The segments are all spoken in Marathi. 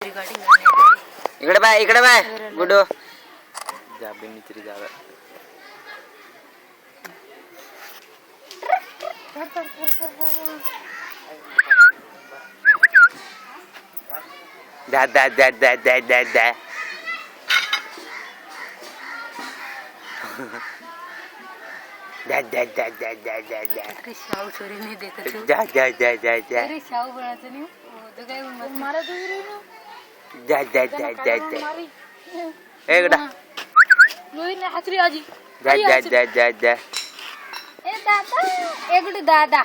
इकडे बाय गुड्डू जा बिनी तरी जागा दा दा दा दा दा दा दा दा दा दा दा दा दा दा शाहू छोरी नहीं देखा तू जा जा जा जा जा अरे शाहू बनाते नहीं तो काय मारा तू जा जा जा जा जा एकड़ा लोई ने हसरी आजी जा जा जा जा जा ए दादा एकड़ी दादा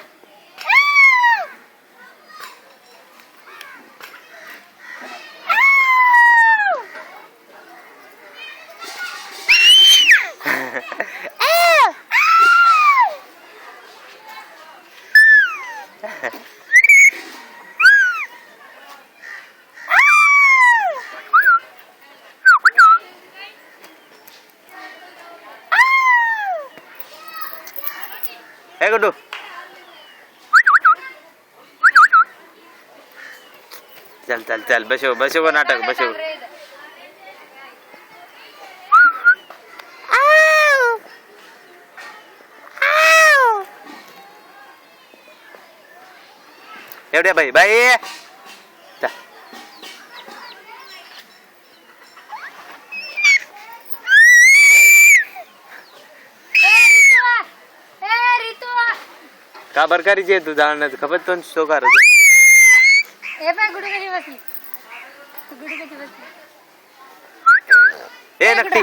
ए गुड्डू चल चल चल बसो बसो वो नाटक बसो एवढ्या बाई बाई चल का बरकारीची तू जाणण्याचं खबर पण शो कर ए बाय गुडी कशी बसली गुडी कशी बसली ए नक्की